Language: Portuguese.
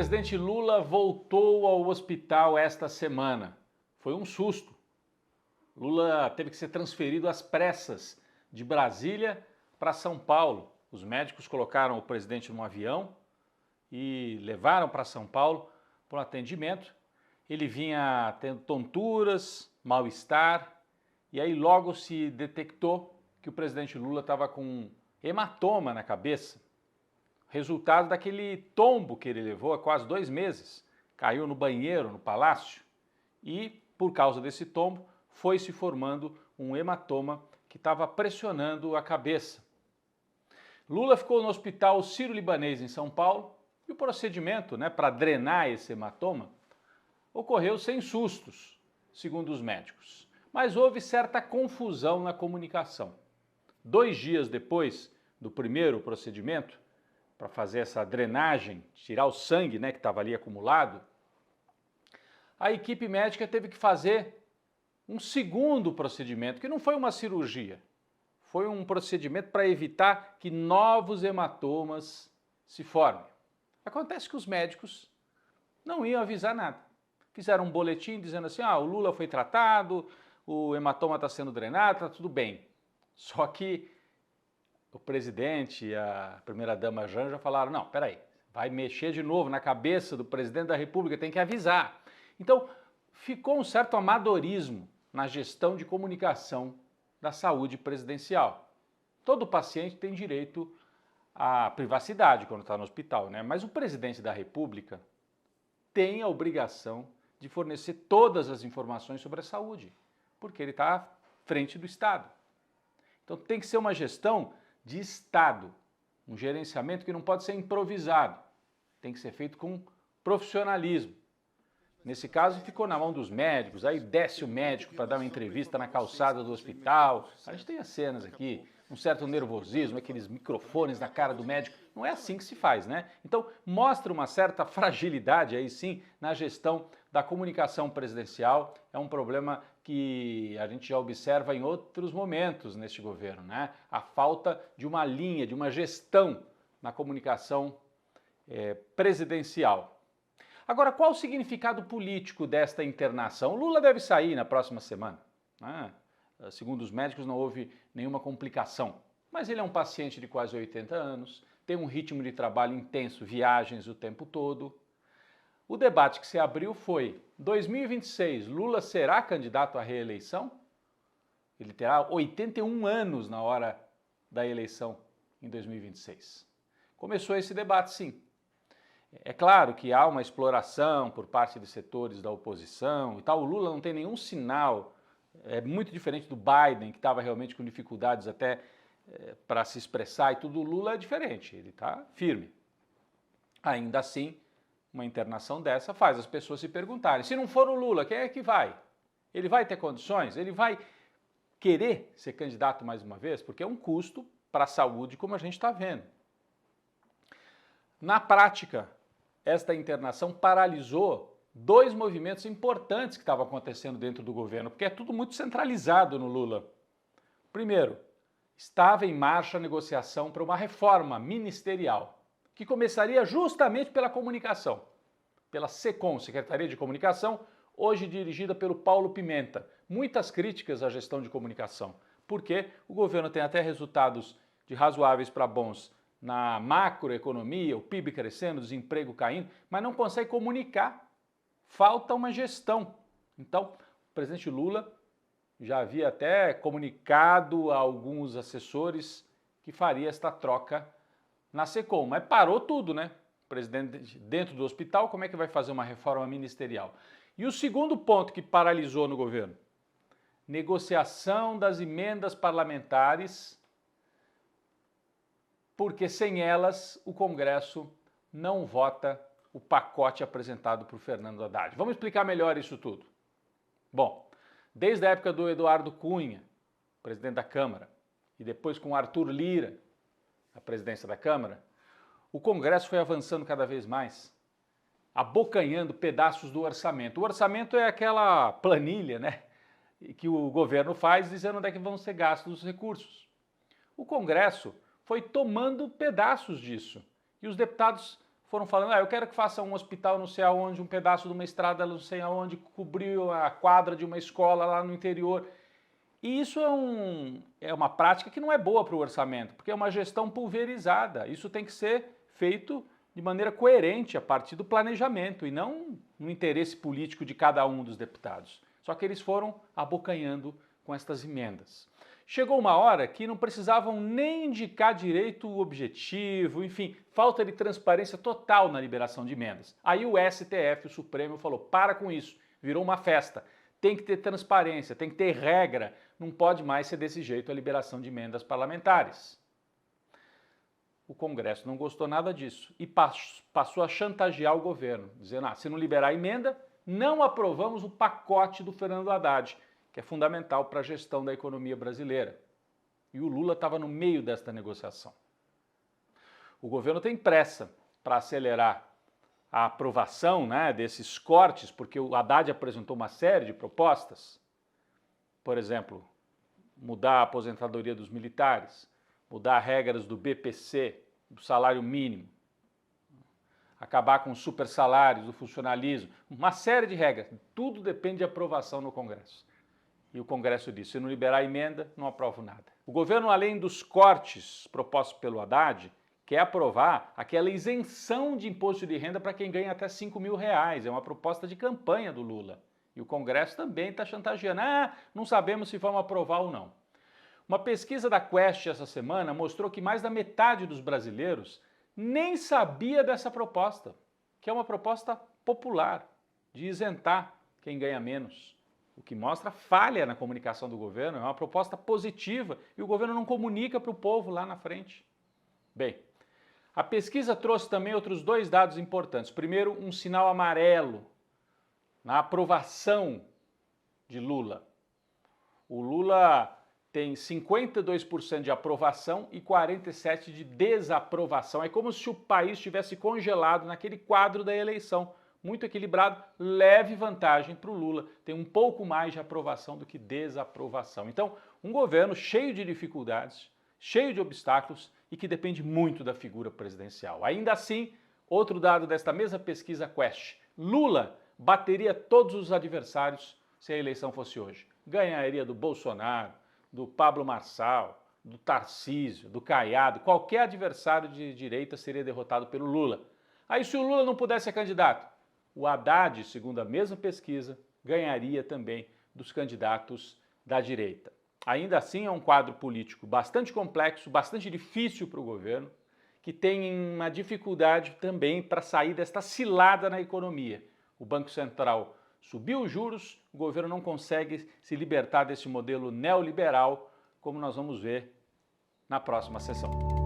presidente Lula voltou ao hospital esta semana. Foi um susto. Lula teve que ser transferido às pressas de Brasília para São Paulo. Os médicos colocaram o presidente num avião e levaram para São Paulo para um atendimento. Ele vinha tendo tonturas, mal-estar, e aí logo se detectou que o presidente Lula estava com um hematoma na cabeça, resultado daquele tombo que ele levou há quase 2 meses. Caiu no banheiro, no palácio, e por causa desse tombo foi se formando um hematoma que estava pressionando a cabeça. Lula ficou no hospital Sírio-Libanês em São Paulo e o procedimento, para drenar esse hematoma ocorreu sem sustos, segundo os médicos. Mas houve certa confusão na comunicação. 2 dias depois do primeiro procedimento, para fazer essa drenagem, tirar o sangue que estava ali acumulado, a equipe médica teve que fazer um segundo procedimento, que não foi uma cirurgia, foi um procedimento para evitar que novos hematomas se formem. Acontece que os médicos não iam avisar nada. Fizeram um boletim dizendo assim, o Lula foi tratado, o hematoma está sendo drenado, está tudo bem. Só que o presidente e a primeira-dama Janja falaram, não, peraí, vai mexer de novo na cabeça do presidente da República, tem que avisar. Então, ficou um certo amadorismo na gestão de comunicação da saúde presidencial. Todo paciente tem direito à privacidade quando está no hospital, Mas o presidente da República tem a obrigação de fornecer todas as informações sobre a saúde, porque ele está à frente do Estado. Então tem que ser uma gestão de Estado, um gerenciamento que não pode ser improvisado, tem que ser feito com profissionalismo. Nesse caso ficou na mão dos médicos, aí desce o médico para dar uma entrevista na calçada do hospital, a gente tem as cenas aqui, um certo nervosismo, aqueles microfones na cara do médico, não é assim que se faz, Então mostra uma certa fragilidade aí sim na gestão da comunicação presidencial, é um problema que a gente já observa em outros momentos neste governo, A falta de uma linha, de uma gestão na comunicação presidencial. Agora, qual o significado político desta internação? Lula deve sair na próxima semana. Segundo os médicos, não houve nenhuma complicação. Mas ele é um paciente de quase 80 anos, tem um ritmo de trabalho intenso, viagens o tempo todo. O debate que se abriu foi, 2026, Lula será candidato à reeleição? Ele terá 81 anos na hora da eleição em 2026. Começou esse debate, sim. É claro que há uma exploração por parte de setores da oposição e tal. O Lula não tem nenhum sinal, é muito diferente do Biden, que estava realmente com dificuldades até para se expressar e tudo. O Lula é diferente, ele está firme. Ainda assim, uma internação dessa faz as pessoas se perguntarem, se não for o Lula, quem é que vai? Ele vai ter condições? Ele vai querer ser candidato mais uma vez? Porque é um custo para a saúde, como a gente está vendo. Na prática, esta internação paralisou 2 movimentos importantes que estavam acontecendo dentro do governo, porque é tudo muito centralizado no Lula. Primeiro, estava em marcha a negociação para uma reforma ministerial, que começaria justamente pela comunicação, pela SECOM, Secretaria de Comunicação, hoje dirigida pelo Paulo Pimenta. Muitas críticas à gestão de comunicação, porque o governo tem até resultados de razoáveis para bons na macroeconomia, o PIB crescendo, o desemprego caindo, mas não consegue comunicar. Falta uma gestão. Então, o presidente Lula já havia até comunicado a alguns assessores que faria esta troca na SECOM, mas parou tudo, O presidente dentro do hospital, como é que vai fazer uma reforma ministerial? E o segundo ponto que paralisou no governo, negociação das emendas parlamentares, porque sem elas o Congresso não vota o pacote apresentado por Fernando Haddad. Vamos explicar melhor isso tudo. Bom, desde a época do Eduardo Cunha, presidente da Câmara, e depois com Arthur Lira, a presidência da Câmara, o Congresso foi avançando cada vez mais, abocanhando pedaços do orçamento. O orçamento é aquela planilha, que o governo faz dizendo onde é que vão ser gastos os recursos. O Congresso foi tomando pedaços disso e os deputados foram falando, eu quero que faça um hospital não sei aonde, um pedaço de uma estrada não sei aonde, cobriu a quadra de uma escola lá no interior. E isso é uma prática que não é boa para o orçamento, porque é uma gestão pulverizada. Isso tem que ser feito de maneira coerente a partir do planejamento e não no interesse político de cada um dos deputados. Só que eles foram abocanhando com estas emendas. Chegou uma hora que não precisavam nem indicar direito o objetivo, enfim, falta de transparência total na liberação de emendas. Aí o STF, o Supremo, falou, para com isso, virou uma festa. Tem que ter transparência, tem que ter regra, não pode mais ser desse jeito a liberação de emendas parlamentares. O Congresso não gostou nada disso e passou a chantagear o governo, dizendo, se não liberar a emenda, não aprovamos o pacote do Fernando Haddad, que é fundamental para a gestão da economia brasileira. E o Lula estava no meio desta negociação. O governo tem pressa para acelerar a aprovação desses cortes, porque o Haddad apresentou uma série de propostas, por exemplo, mudar a aposentadoria dos militares, mudar regras do BPC, do salário mínimo, acabar com os super salários, do funcionalismo, uma série de regras. Tudo depende de aprovação no Congresso. E o Congresso disse, se não liberar a emenda, não aprovo nada. O governo, além dos cortes propostos pelo Haddad, quer aprovar aquela isenção de imposto de renda para quem ganha até R$5.000. É uma proposta de campanha do Lula. E o Congresso também está chantageando. Não sabemos se vamos aprovar ou não. Uma pesquisa da Quest essa semana mostrou que mais da metade dos brasileiros nem sabia dessa proposta, que é uma proposta popular, de isentar quem ganha menos. O que mostra falha na comunicação do governo, é uma proposta positiva e o governo não comunica para o povo lá na frente. Bem, a pesquisa trouxe também outros dois dados importantes. Primeiro, um sinal amarelo na aprovação de Lula. O Lula tem 52% de aprovação e 47% de desaprovação. É como se o país estivesse congelado naquele quadro da eleição. Muito equilibrado, leve vantagem para o Lula. Tem um pouco mais de aprovação do que desaprovação. Então, um governo cheio de dificuldades, cheio de obstáculos e que depende muito da figura presidencial. Ainda assim, outro dado desta mesma pesquisa Quest, Lula bateria todos os adversários se a eleição fosse hoje. Ganharia do Bolsonaro, do Pablo Marçal, do Tarcísio, do Caiado, qualquer adversário de direita seria derrotado pelo Lula. Aí se o Lula não pudesse ser candidato, o Haddad, segundo a mesma pesquisa, ganharia também dos candidatos da direita. Ainda assim é um quadro político bastante complexo, bastante difícil para o governo, que tem uma dificuldade também para sair desta cilada na economia. O Banco Central subiu os juros, o governo não consegue se libertar desse modelo neoliberal, como nós vamos ver na próxima sessão.